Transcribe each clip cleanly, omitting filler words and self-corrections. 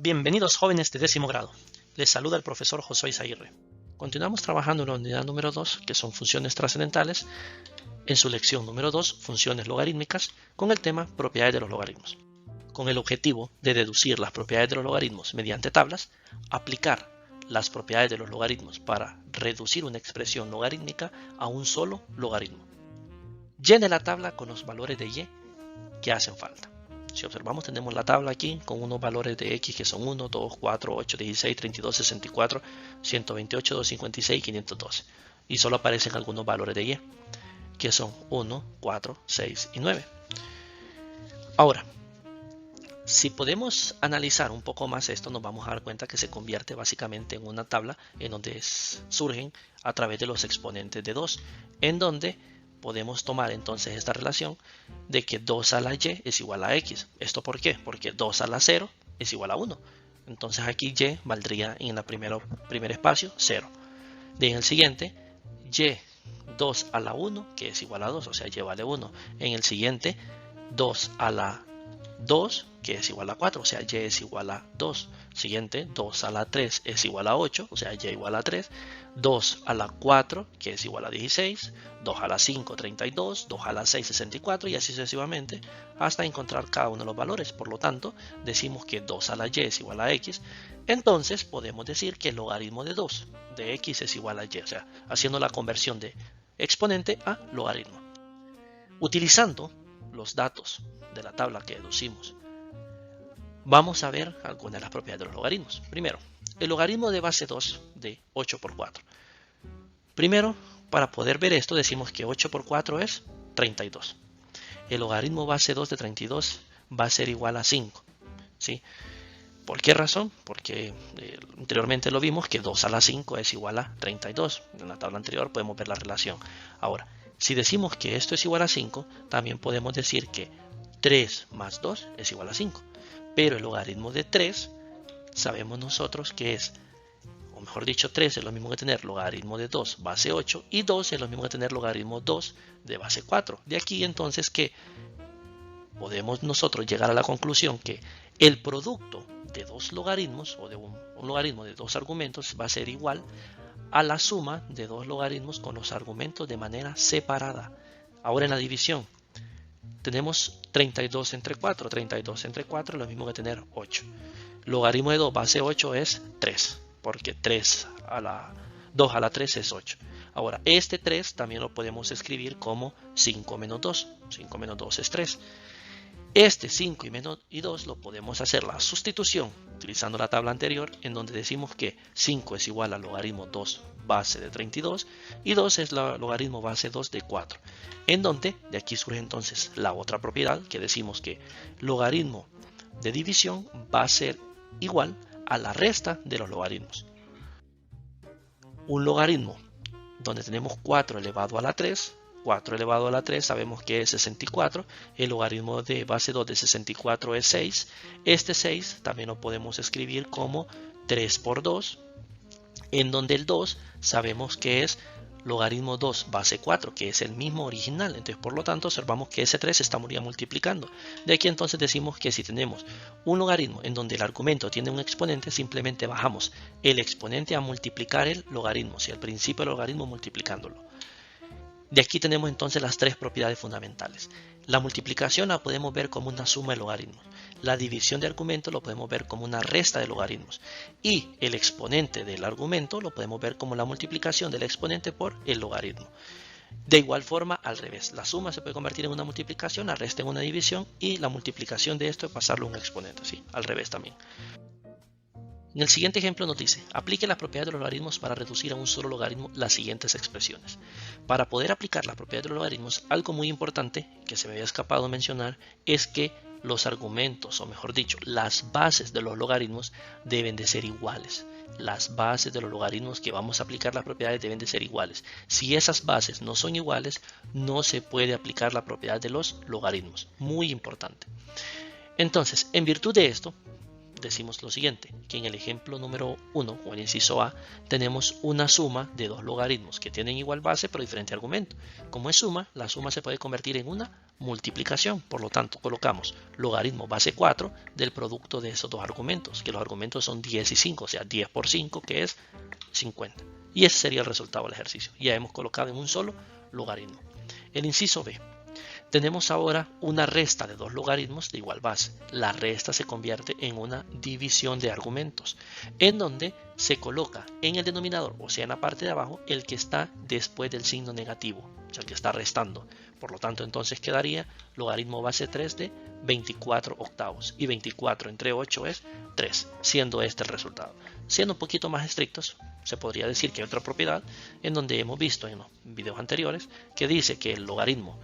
Bienvenidos jóvenes de 10º grado. Les saluda el profesor Josué Izaguirre. Continuamos trabajando en la unidad número 2, que son funciones trascendentales, en su lección número 2, funciones logarítmicas, con el tema propiedades de los logaritmos. Con el objetivo de deducir las propiedades de los logaritmos mediante tablas, aplicar las propiedades de los logaritmos para reducir una expresión logarítmica a un solo logaritmo. Llene la tabla con los valores de y que hacen falta. Si observamos, tenemos la tabla aquí con unos valores de x que son 1, 2, 4, 8, 16, 32, 64, 128, 256 y 512. Y solo aparecen algunos valores de y, que son 1, 4, 6 y 9. Ahora, si podemos analizar un poco más esto, nos vamos a dar cuenta que se convierte básicamente en una tabla en donde surgen a través de los exponentes de 2, en donde podemos tomar entonces esta relación de que 2 a la y es igual a x. ¿Esto por qué? Porque 2 a la 0 es igual a 1. Entonces aquí y valdría en el primer espacio 0. En el siguiente, y 2 a la 1, que es igual a 2, o sea, y vale 1. En el siguiente, 2 a la 2, que es igual a 4, o sea, y es igual a 2. Siguiente, 2 a la 3 es igual a 8, o sea, y igual a 3. 2 a la 4, que es igual a 16. 2 a la 5, 32. 2 a la 6, 64, y así sucesivamente, hasta encontrar cada uno de los valores. Por lo tanto, decimos que 2 a la y es igual a x. Entonces, podemos decir que el logaritmo de 2 de x es igual a y, o sea, haciendo la conversión de exponente a logaritmo. Utilizando los datos de la tabla que deducimos, vamos a ver algunas de las propiedades de los logaritmos. Primero, el logaritmo de base 2 de 8 por 4. Primero, para poder ver esto, decimos que 8 por 4 es 32. El logaritmo base 2 de 32 va a ser igual a 5. ¿Sí? ¿Por qué razón? Porque anteriormente lo vimos que 2 a la 5 es igual a 32. En la tabla anterior podemos ver la relación. Ahora, si decimos que esto es igual a 5, también podemos decir que 3 más 2 es igual a 5. Pero el logaritmo de 3 sabemos nosotros que es, o mejor dicho, 3 es lo mismo que tener logaritmo de 2 base 8 y 2 es lo mismo que tener logaritmo 2 de base 4. De aquí entonces que podemos nosotros llegar a la conclusión que el producto de dos logaritmos o de un logaritmo de dos argumentos va a ser igual a la suma de dos logaritmos con los argumentos de manera separada. Ahora en la división tenemos 32 entre 4. 32 entre 4 es lo mismo que tener 8. Logaritmo de 2 base 8 es 3, porque 2 a la 3 es 8. Ahora, este 3 también lo podemos escribir como 5 menos 2. 5 menos 2 es 3. Este 5 y 2 lo podemos hacer la sustitución utilizando la tabla anterior, en donde decimos que 5 es igual al logaritmo 2 base de 32 y 2 es el logaritmo base 2 de 4. En donde de aquí surge entonces la otra propiedad que decimos que logaritmo de división va a ser igual a la resta de los logaritmos. Un logaritmo donde tenemos 4 elevado a la 3. 4 elevado a la 3 sabemos que es 64. El logaritmo de base 2 de 64 es 6. Este 6 también lo podemos escribir como 3 por 2, en donde el 2 sabemos que es logaritmo 2 base 4, que es el mismo original. Entonces, por lo tanto, observamos que ese 3 estamos ya multiplicando. De aquí entonces decimos que si tenemos un logaritmo en donde el argumento tiene un exponente, simplemente bajamos el exponente a multiplicar el logaritmo, o sea, el principio del logaritmo multiplicándolo. De aquí tenemos entonces las tres propiedades fundamentales. La multiplicación la podemos ver como una suma de logaritmos. La división de argumentos lo podemos ver como una resta de logaritmos. Y el exponente del argumento lo podemos ver como la multiplicación del exponente por el logaritmo. De igual forma, al revés. La suma se puede convertir en una multiplicación, la resta en una división y la multiplicación de esto es pasarlo a un exponente. ¿Sí? Al revés también. En el siguiente ejemplo nos dice, aplique las propiedades de los logaritmos para reducir a un solo logaritmo las siguientes expresiones. Para poder aplicar las propiedades de los logaritmos, algo muy importante que se me había escapado mencionar es que los argumentos, o mejor dicho, las bases de los logaritmos deben de ser iguales. Las bases de los logaritmos que vamos a aplicar las propiedades deben de ser iguales. Si esas bases no son iguales, no se puede aplicar la propiedad de los logaritmos. Muy importante. Entonces, en virtud de esto, decimos lo siguiente, que en el ejemplo número 1 o el inciso A tenemos una suma de dos logaritmos que tienen igual base pero diferente argumento. Como es suma, la suma se puede convertir en una multiplicación, por lo tanto colocamos logaritmo base 4 del producto de esos dos argumentos, que los argumentos son 10 y 5, o sea 10 por 5 que es 50. Y ese sería el resultado del ejercicio. Ya hemos colocado en un solo logaritmo. El inciso B. Tenemos ahora una resta de dos logaritmos de igual base. La resta se convierte en una división de argumentos, en donde se coloca en el denominador, o sea en la parte de abajo, el que está después del signo negativo, o sea el que está restando. Por lo tanto, entonces quedaría logaritmo base 3 de 24 octavos. Y 24 entre 8 es 3, siendo este el resultado. Siendo un poquito más estrictos, se podría decir que hay otra propiedad en donde hemos visto en los videos anteriores que dice que el logaritmo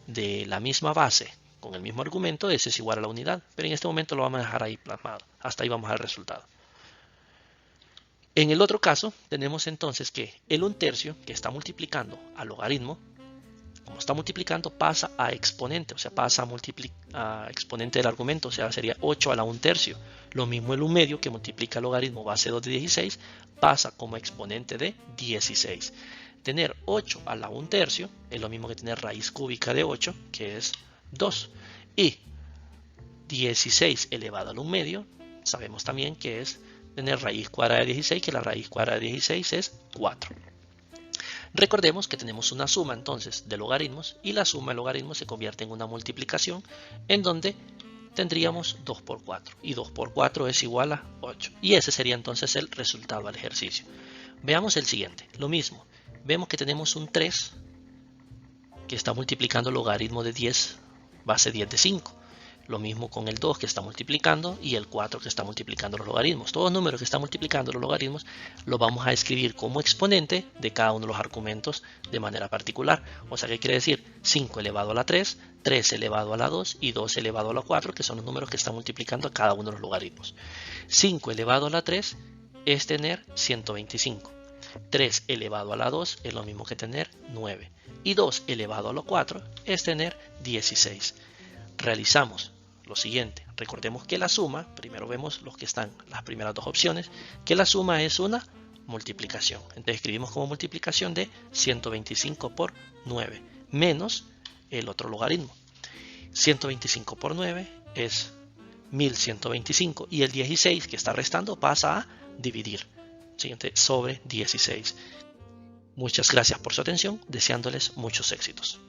de la misma base con el mismo argumento ese es igual a la unidad, pero en este momento lo vamos a dejar ahí plasmado. Hasta ahí vamos al resultado. En el otro caso tenemos entonces que el 1/3 que está multiplicando al logaritmo, como está multiplicando, pasa a exponente, o sea pasa a exponente del argumento, o sea sería 8 a la 1/3. Lo mismo el 1/2 que multiplica el logaritmo base 2 de 16 pasa como exponente de 16. Tener 8 a la 1/3 es lo mismo que tener raíz cúbica de 8, que es 2. Y 16 elevado al 1/2, sabemos también que es tener raíz cuadrada de 16, que la raíz cuadrada de 16 es 4. Recordemos que tenemos una suma entonces de logaritmos y la suma de logaritmos se convierte en una multiplicación en donde tendríamos 2 por 4 y 2 por 4 es igual a 8. Y ese sería entonces el resultado del ejercicio. Veamos el siguiente, lo mismo. Vemos que tenemos un 3 que está multiplicando el logaritmo de 10 base 10 de 5. Lo mismo con el 2 que está multiplicando y el 4 que está multiplicando los logaritmos. Todos los números que están multiplicando los logaritmos los vamos a escribir como exponente de cada uno de los argumentos de manera particular. O sea que quiere decir 5 elevado a la 3, 3 elevado a la 2 y 2 elevado a la 4, que son los números que están multiplicando a cada uno de los logaritmos. 5 elevado a la 3 es tener 125. 3 elevado a la 2 es lo mismo que tener 9. Y 2 elevado a la 4 es tener 16. Realizamos lo siguiente. Recordemos que la suma, primero vemos los que están las primeras dos opciones, que la suma es una multiplicación. Entonces escribimos como multiplicación de 125 por 9 menos el otro logaritmo. 125 por 9 es 1125 y el 16 que está restando pasa a dividir. Siguiente sobre 16. Muchas gracias por su atención, deseándoles muchos éxitos.